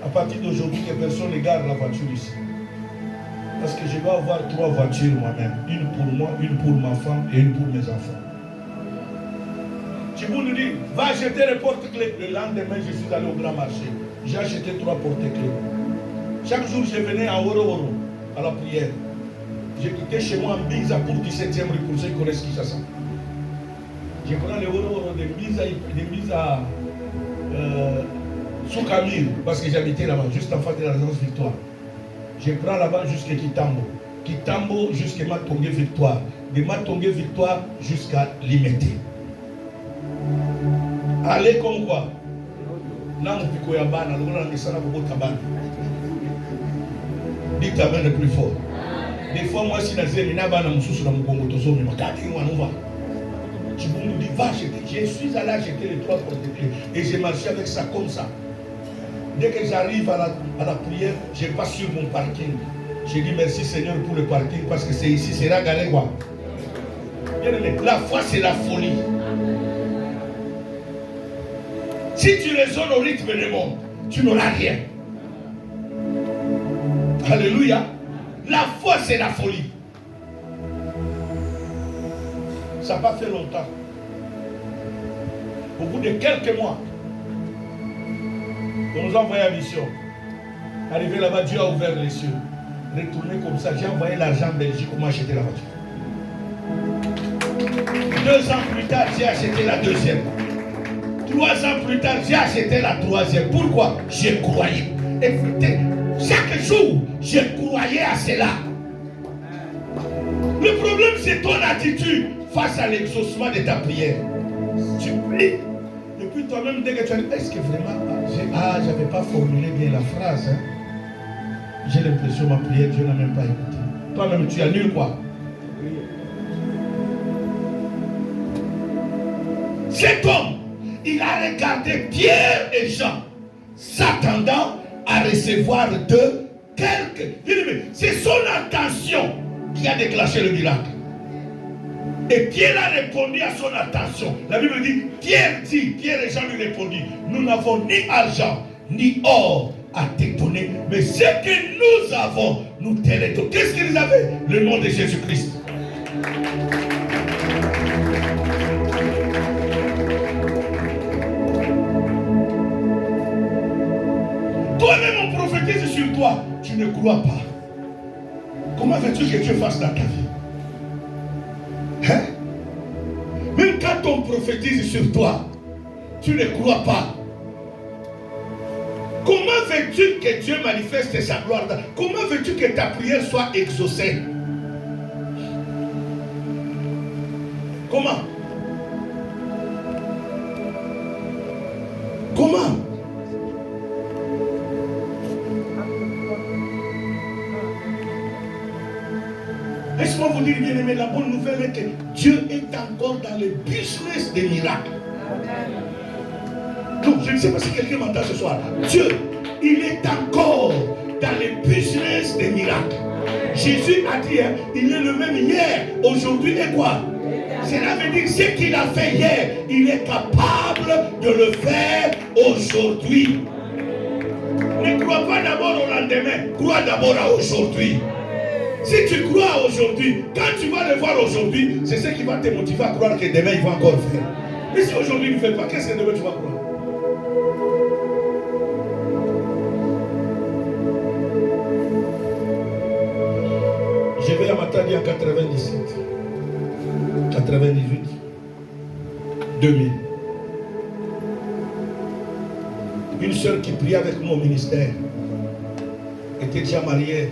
À partir d'aujourd'hui, que personne ne garde la voiture ici. Parce que je vais avoir 3 voitures moi-même. Une pour moi, une pour ma femme et une pour mes enfants. Tu nous dis, va acheter les porte-clés. Le lendemain, je suis allé au grand marché. J'ai acheté 3 porte-clés. Chaque jour, je venais à Oro à la prière. J'ai quitté chez moi en Biza pour 17e rue, pour ceux qui connaissent Kinshasa. Je connais les Oro de Biza Soukamir, parce que j'habitais là-bas, juste en face de la résidence Victoire. Je prends là-bas jusqu'à Kitambo. Kitambo jusqu'à Matongé Victoire. De Matongé Victoire jusqu'à Limité. Allez comme quoi? Dites amen le plus fort. Des fois, moi, si je suis là, tu me dis, va acheter. Je suis allé acheter les 3 porte-clés et j'ai marché avec ça comme ça. Dès que j'arrive à la prière, je passe sur mon parking. J'ai dit merci Seigneur pour le parking parce que c'est ici, c'est là Galégois. La foi, c'est la folie. Si tu raisonnes au rythme du monde, tu n'auras rien. Alléluia. La foi, c'est la folie. Ça n'a pas fait longtemps. Au bout de quelques mois, on nous a envoyé en mission. Arrivé là-bas, Dieu a ouvert les cieux. Retourné comme ça, j'ai envoyé l'argent en Belgique pour m'acheter la voiture. 2 ans plus tard, j'ai acheté la 2e. 3 ans plus tard, j'ai acheté la 3e. Pourquoi? J'ai croyé. Écoutez, chaque jour, je croyais à cela. Le problème, c'est ton attitude face à l'exaucement de ta prière. Tu pries. Et puis toi-même, dès que tu as dit, est-ce que vraiment, j'avais pas formulé bien la phrase. Hein? J'ai l'impression que ma prière, Dieu n'a même pas écouté. Toi-même, tu annules quoi? Cet homme, il a regardé Pierre et Jean, s'attendant à recevoir de quelques. C'est son intention qui a déclenché le miracle. Et Pierre a répondu à son attention. La Bible dit, Pierre et Jean lui répondit, nous n'avons ni argent, ni or à te donner, mais ce que nous avons, nous te le donnons. Qu'est-ce qu'ils avaient? Le nom de Jésus-Christ. Toi-même on prophétise sur toi, tu ne crois pas. Comment veux-tu que Dieu fasse dans ta vie? Hein? Même quand on prophétise sur toi, tu ne crois pas. Comment veux-tu que Dieu manifeste sa gloire? Comment veux-tu que ta prière soit exaucée? Comment? Comment? Laisse-moi vous dire, bien aimé, la bonne nouvelle est que Dieu est encore dans le business des miracles. Donc, je ne sais pas si quelqu'un m'entend ce soir. Dieu, il est encore dans le business des miracles. Jésus a dit, hein, il est le même hier, aujourd'hui et quoi? Cela veut dire ce qu'il a fait hier, il est capable de le faire aujourd'hui. Ne crois pas d'abord au lendemain, crois d'abord à aujourd'hui. Si tu crois aujourd'hui, quand tu vas le voir aujourd'hui, c'est ce qui va te motiver à croire que demain il va encore faire. Mais si aujourd'hui il ne fait pas, qu'est-ce que demain tu vas croire? Je vais à Matadi en 97, 98, 2000. Une soeur qui priait avec nous au ministère était déjà mariée.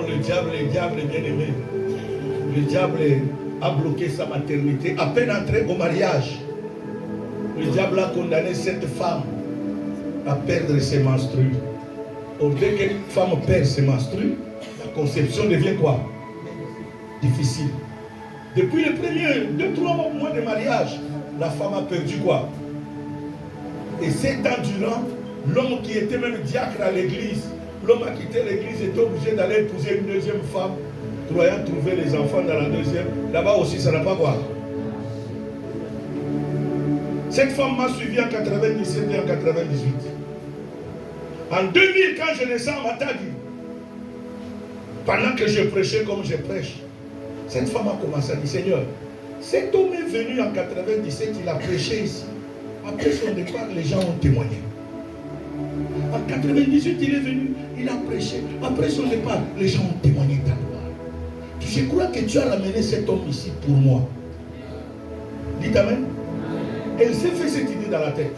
Le diable est bien aimé. Le diable a bloqué sa maternité. À peine entré au mariage, le diable a condamné cette femme à perdre ses menstrues. Dès qu'une femme perd ses menstrues, la conception devient quoi? Difficile. Depuis les premiers 2-3 mois de mariage, la femme a perdu quoi? Et 7 ans durant, l'homme qui était même diacre à l'église, l'homme a quitté l'église, était obligé d'aller épouser une deuxième femme, croyant trouver les enfants dans la deuxième. Là-bas aussi, ça n'a pas quoi. Cette femme m'a suivi en 97 et en 98. En 2000, quand je descends à Matadi, pendant que je prêchais comme je prêche, cette femme a commencé à dire, Seigneur, cet homme est venu en 97, il a prêché ici. Après son départ, les gens ont témoigné. En 98, il est venu, il a prêché. Après son départ, les gens ont témoigné ta gloire. Je crois que tu as ramené cet homme ici pour moi. Dites Amen. Elle s'est fait cette idée dans la tête.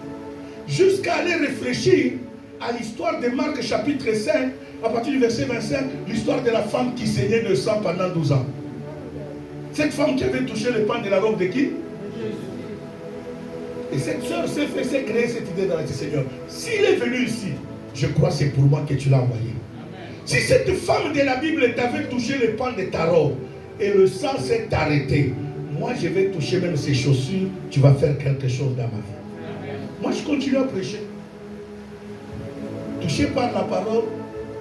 Jusqu'à aller réfléchir à l'histoire de Marc chapitre 5, à partir du verset 25, l'histoire de la femme qui saignait de sang pendant 12 ans. Cette femme qui avait touché le pan de la robe de qui? Et cette soeur s'est créée cette idée dans la tête. Seigneur, s'il est venu ici, je crois que c'est pour moi que tu l'as envoyé. Si cette femme de la Bible t'avait touché le pan de ta robe et le sang s'est arrêté, moi je vais toucher même ses chaussures, tu vas faire quelque chose dans ma vie. Moi je continue à prêcher. Touché par la parole,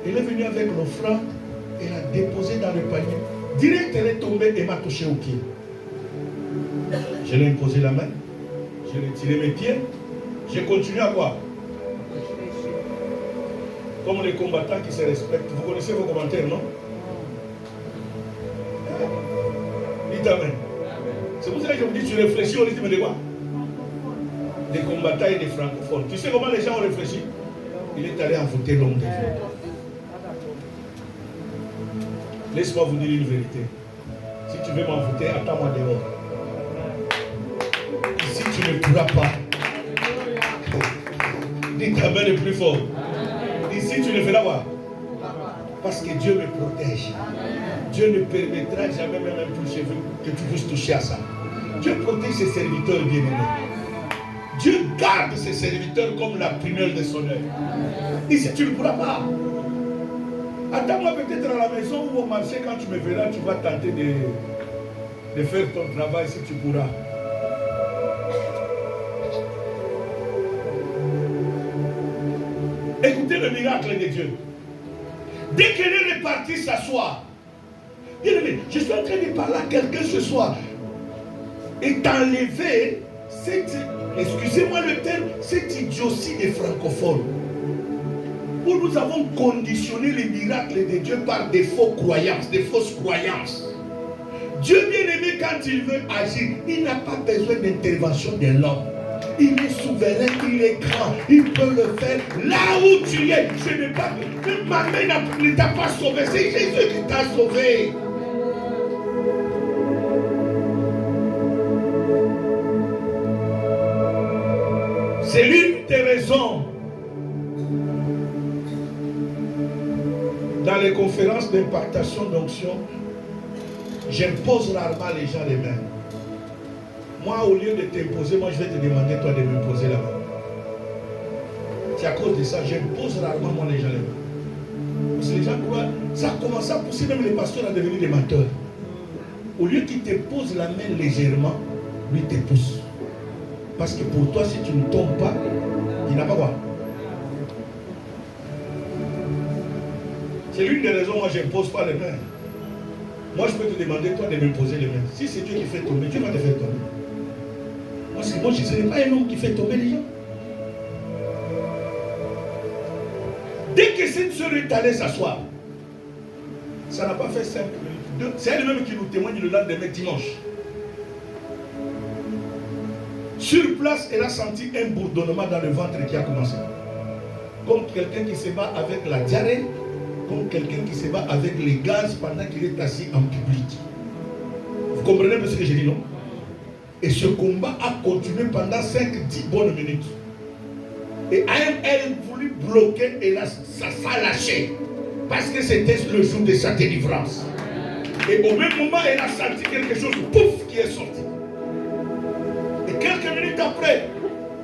elle est venue avec l'offrande, elle a déposé dans le panier. Direct, elle est tombée et m'a touché au pied. Je l'ai imposé la main, j'ai retiré mes pieds, j'ai continué à quoi? Comme les combattants qui se respectent. Vous connaissez vos commentaires, non? Dites Amen. C'est pour ça que je vous dis, tu réfléchis au rythme de quoi? Des combattants et des francophones. Tu sais comment les gens ont réfléchi? Il est allé envoûter l'homme de Dieu. Laisse-moi vous dire une vérité. Si tu veux m'envoûter, attends-moi dehors. Ici, tu ne pourras pas. Dis ta main le plus fort. Ici, tu ne feras pas. Parce que Dieu me protège. Dieu ne permettra jamais même un peu cheveu que tu puisses toucher à ça. Dieu protège ses serviteurs bien-aimés. Dieu garde ses serviteurs comme la prunelle de son œil. Ici, tu ne pourras pas. Attends-moi peut-être à la maison ou au marché, quand tu me verras, tu vas tenter de faire ton travail si tu pourras. Écoutez le miracle de Dieu. Dès qu'elle est repartie s'asseoir, bien aimé, je suis en train de parler à quelqu'un ce soir et d'enlever cette, excusez-moi le terme, cette idiotie des francophones. Où nous avons conditionné les miracles de Dieu par des fausses croyances, des fausses croyances. Dieu bien-aimé, quand il veut agir, il n'a pas besoin d'intervention de l'homme. Il est souverain, il est grand, il peut le faire là où tu es. Ce n'est pas que ma main ne t'a pas sauvé, c'est Jésus qui t'a sauvé. C'est l'une des raisons. Dans les conférences d'impartation d'onction, j'impose rarement les gens les mains. Moi, au lieu de t'imposer, moi je vais te demander toi de m'imposer la main. C'est à cause de ça, j'impose rarement moi les gens les mains. Parce que les gens croient, ça a commencé à pousser même les pasteurs à devenir des menteurs. Au lieu qu'ils te posent la main légèrement, lui te pousse. Parce que pour toi, si tu ne tombes pas, il n'a pas quoi. C'est l'une des raisons, moi je n'impose pas les mains. Moi je peux te demander toi de m'imposer les mains. Si c'est Dieu qui fait tomber, Dieu va te faire tomber. Parce que moi je ne serai pas un homme qui fait tomber les gens. Dès que cette soeur est allée s'asseoir, ça n'a pas fait 5 minutes. C'est elle-même qui nous témoigne le lendemain dimanche. Sur place, elle a senti un bourdonnement dans le ventre qui a commencé. Comme quelqu'un qui se bat avec la diarrhée, comme quelqu'un qui se bat avec les gaz pendant qu'il est assis en public. Vous comprenez un peu ce que j'ai dit, non? Et ce combat a continué pendant 5-10 bonnes minutes. Et elle voulait bloquer et là, ça s'est lâché. Parce que c'était le jour de sa délivrance. Et au même moment, elle a senti quelque chose, pouf, qui est sorti. Et quelques minutes après,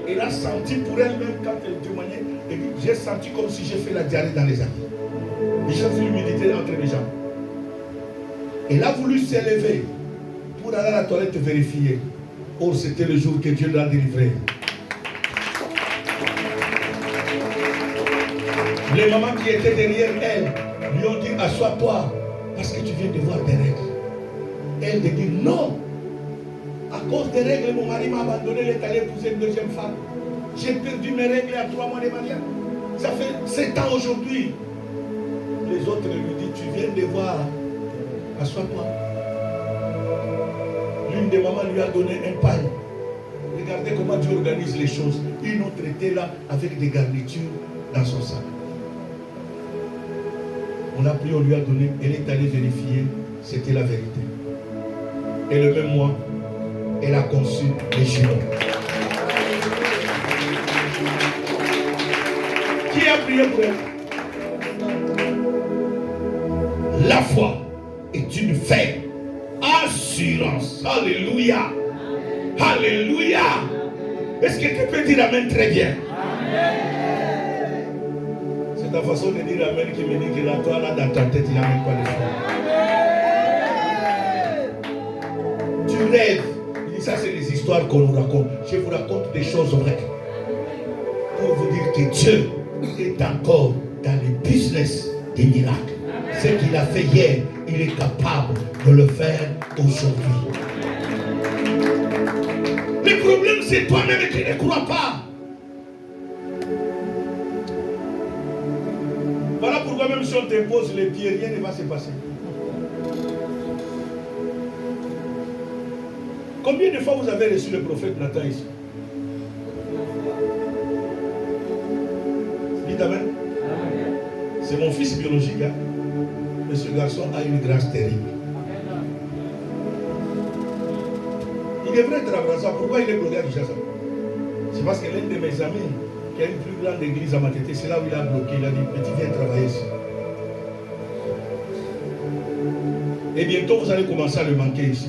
elle a senti pour elle-même, quand elle témoignait, elle dit, j'ai senti comme si j'ai fait la diarrhée dans les habits. J'ai senti l'humidité entre les jambes. Elle a voulu s'élever pour aller à la toilette vérifier. Oh, c'était le jour que Dieu l'a délivré. Les mamans qui étaient derrière elle lui ont dit, assois-toi, parce que tu viens de voir des règles. Elle a dit non. À cause des règles, mon mari m'a abandonné, il est allé épouser une deuxième femme. J'ai perdu mes règles à 3 mois de mariage. Ça fait 7 ans aujourd'hui. Les autres lui disent, tu viens de voir, assois-toi. L'une des mamans lui a donné un pain. Regardez comment Dieu organise les choses. Une autre était là avec des garnitures dans son sac. On a pris, on lui a donné, elle est allée vérifier, c'était la vérité. Et le même mois, elle a conçu les jumeaux. Qui a prié pour elle? La foi est une ferme assurance. Alléluia. Alléluia. Est-ce que tu peux dire amen très bien? C'est ta façon de dire amen qui me dit que là, toi, là, dans ta tête, il n'y a même pas de foi. Tu rêves. Il dit, ça, c'est les histoires qu'on nous raconte. Je vous raconte des choses vraies. Pour vous dire que Dieu est encore dans le business des miracles. Ce qu'il a fait hier, il est capable de le faire aujourd'hui. Le problème, c'est toi-même qui ne crois pas. Voilà pourquoi même si on t'impose les pieds, rien ne va se passer. Combien de fois vous avez reçu le prophète Nathan ici? Dites amen. C'est mon fils biologique. Hein? Mais ce garçon a une grâce terrible. Il devrait être abraçant. Pourquoi il est bloqué à Kinshasa? C'est parce que l'un de mes amis qui a une plus grande église à Matete, c'est là où il a bloqué. Il a dit, petit, viens travailler ici. Et bientôt, vous allez commencer à le manquer ici.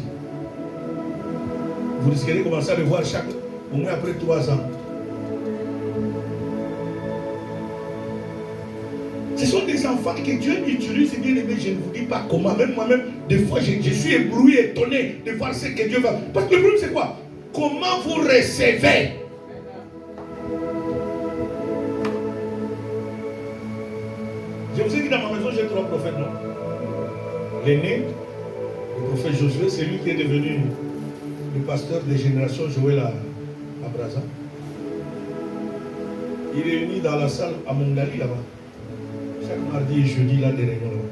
Vous risquerez de commencer à le voir au moins après 3 ans. Ce sont des enfants que Dieu utilise, bien aimé, je ne vous dis pas comment. Même moi-même, des fois, je suis ébloui, étonné de voir ce que Dieu va. Parce que le problème, c'est quoi? Comment vous recevez? Je vous ai dit, dans ma maison, j'ai 3 prophètes, non? L'aîné, le prophète Josué, c'est lui qui est devenu le pasteur des générations Joël à Brazza. Il est réuni dans la salle à Mongali, là-bas. Chaque mardi et jeudi, là, des réunions là-bas.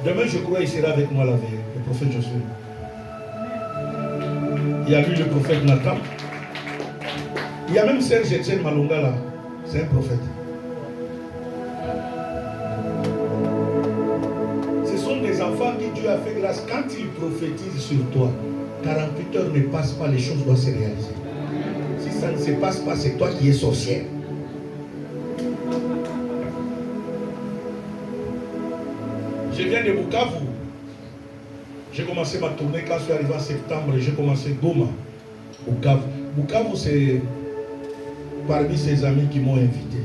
Demain, je crois, il sera avec moi la veille, le prophète Josué. Il y a lui, le prophète Nathan. Il y a même Serge Etienne Malonga, là. C'est un prophète. Ce sont des enfants qui Dieu a fait grâce. Quand ils prophétisent sur toi, 48 heures ne passent pas, les choses doivent se réaliser. Si ça ne se passe pas, c'est toi qui es sorcière. Je viens de Bukavu. J'ai commencé ma tournée quand je suis arrivé en septembre. J'ai commencé Goma, Bukavu. Bukavu, c'est parmi ses amis qui m'ont invité.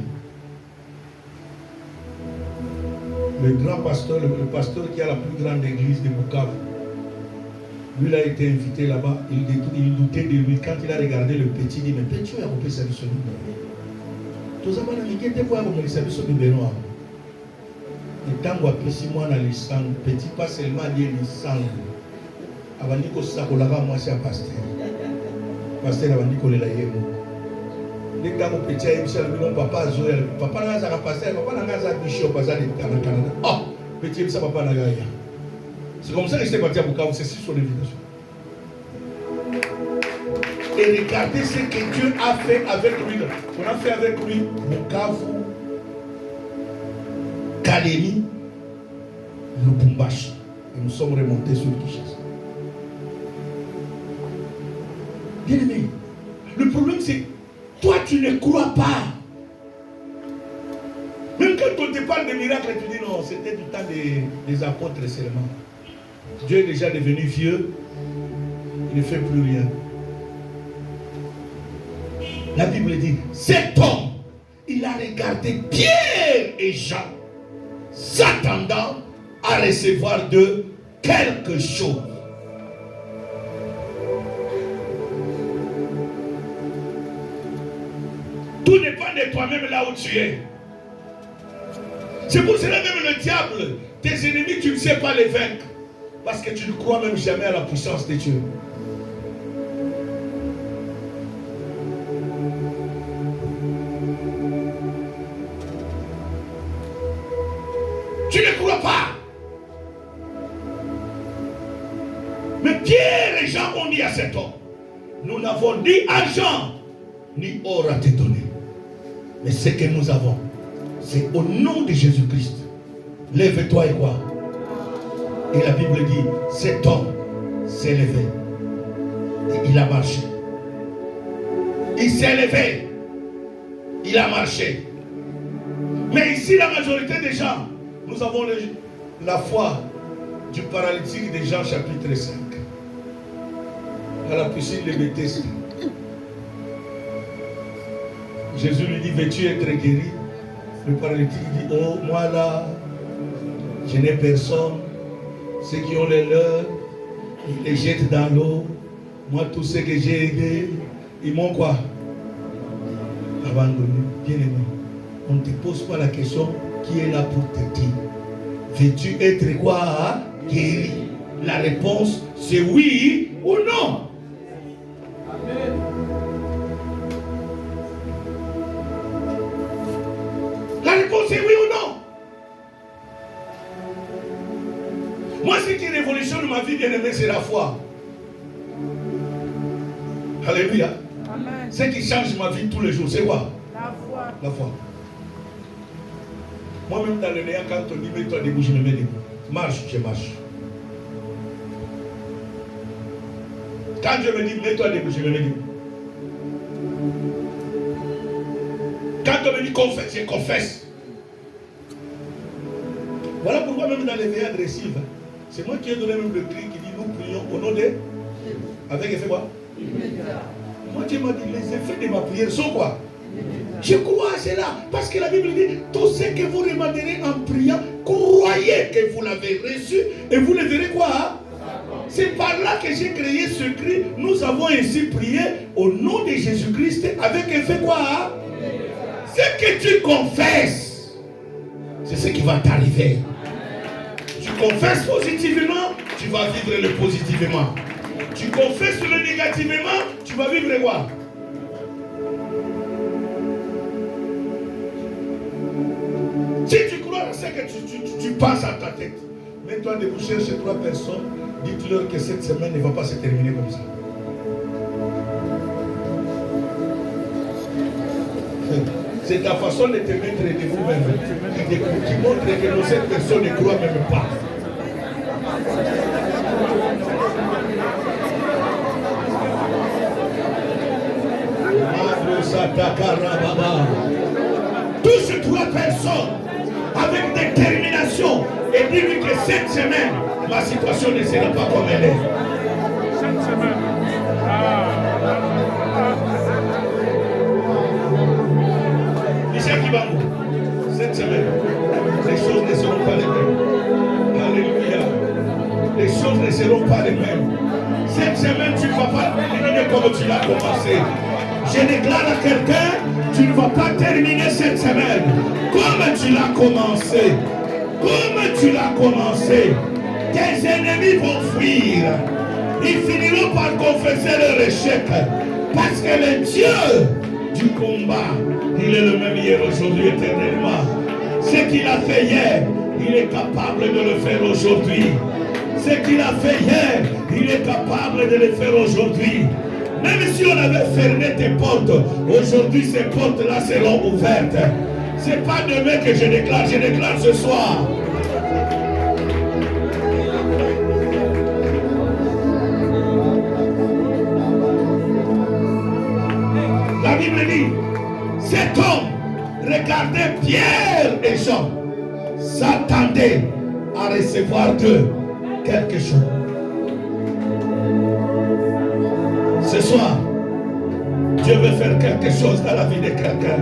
Le grand pasteur, le pasteur qui a la plus grande église de Bukavu, lui, il a été invité là-bas. Il doutait de lui. Quand il a regardé le petit, il dit, mais petit, il a coupé sa vie sur nous. Tous les gens qui étaient voir comme il s'est mis sur le bénoir. Et tant que si moi dans le sang, petit pas seulement dire le sang. Avant de dire que ça collera moi c'est un pasteur. Pasteur avant de dire que le laïe moi. Dès que mon petit a eu ça, le papa Zoé, papa n'a pas pasteur, papa n'a pas bishop, papa n'a pas Canada. Oh, petit ça papa n'a pas. C'est comme ça que j'étais parti à Bukavu, c'est sur l'invitation. Et regardez ce que Dieu a fait avec lui. On a fait avec lui Bukavu, Kalemi, Lubumbashi. Et nous sommes remontés sur Kinshasa. Bien aimé, le problème c'est, toi tu ne crois pas. Même quand on te parle de miracles, tu dis non, c'était du temps des apôtres seulement. Dieu est déjà devenu vieux, il ne fait plus rien. La Bible dit, cet homme, il a regardé Pierre et Jean, s'attendant à recevoir d'eux quelque chose. Tout dépend de toi-même là où tu es. C'est pour cela même le diable, tes ennemis, tu ne sais pas les vaincre. Parce que tu ne crois même jamais à la puissance de Dieu. va pas. Mais Pierre et Jean ont dit à cet homme, nous n'avons ni argent, ni or à te donner. Mais ce que nous avons, c'est au nom de Jésus-Christ. Lève-toi et quoi? Et la Bible dit, cet homme s'est levé. Et il a marché. Il s'est levé. Il a marché. Mais ici, la majorité des gens, nous avons la foi du paralytique de Jean chapitre 5. À la piscine de Bethesda. Jésus lui dit, veux-tu être guéri? Le paralytique dit, oh, moi là, je n'ai personne. Ceux qui ont les leurs, ils les jettent dans l'eau. Moi, tous ceux que j'ai aidés, ils m'ont quoi? Abandonné. Bien aimé, on ne te pose pas la question qui est là pour te dire. Veux-tu être quoi? Hein? Guéri. La réponse, c'est oui ou non. Amen. La réponse est oui ou non. Moi, ce qui révolutionne ma vie, bien aimé, c'est la foi. Alléluia. Amen. Ce qui change ma vie tous les jours, c'est quoi? La foi. La foi. Moi-même, dans le néant, quand on dit mets-toi debout, je me mets debout. Marche, je marche. Quand je me dis mets-toi debout, je me mets debout. Quand on me dit confesse, je confesse. Voilà pourquoi même dans les veillées agressives, c'est moi qui ai donné même le cri qui dit nous prions au nom de... Avec effet quoi? Moi Dieu m'a dit les effets de ma prière sont quoi? Je crois à cela parce que la Bible dit tout ce que vous demanderez en priant, croyez que vous l'avez reçu et vous le verrez quoi? C'est par là que j'ai créé ce cri. Nous avons ainsi prié au nom de Jésus-Christ avec effet quoi? Ce que tu confesses, c'est ce qui va t'arriver. Tu confesses positivement, tu vas vivre le positivement. Tu confesses le négativement, tu vas vivre quoi? Si tu crois à ce que tu passes à ta tête, mets-toi debout, cherche 3 personnes, dites-leur que cette semaine ne va pas se terminer comme ça. C'est ta façon de te mettre de vous-même qui montre que cette personne ne croit même pas. Touche 3 personnes avec détermination et dis-lui que cette semaine, ma situation ne sera pas comme elle est. Cette semaine. Michel Kibango, cette semaine, les choses ne seront pas les mêmes. Alléluia. Les choses ne seront pas les mêmes. Cette semaine, tu ne vas pas terminer comme tu l'as commencé. Je déclare à quelqu'un, tu ne vas pas terminer cette semaine comme tu l'as commencé. Comme tu l'as commencé. Tes ennemis vont fuir. Ils finiront par confesser leur échec. Parce que le Dieu du combat, il est le même hier, aujourd'hui, éternellement. Ce qu'il a fait hier, il est capable de le faire aujourd'hui. Ce qu'il a fait hier, il est capable de le faire aujourd'hui. Même si on avait fermé tes portes, aujourd'hui ces portes-là seront ouvertes. Ce n'est pas demain que je déclare ce soir. La Bible dit, cet homme regardait Pierre et Jean, s'attendait à recevoir d'eux quelque chose. Ce soir, Dieu veut faire quelque chose dans la vie de quelqu'un.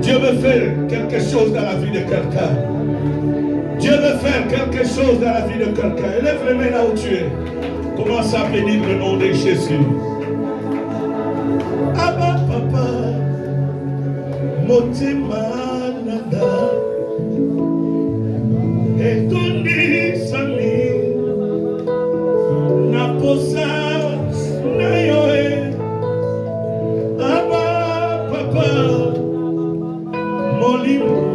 Dieu veut faire quelque chose dans la vie de quelqu'un. Dieu veut faire quelque chose dans la vie de quelqu'un. Élève les mains là où tu es. Commence à bénir le nom de Jésus. Abba papa, motima nanda, etondi sami, naposa na yoe. Abba papa, molimo.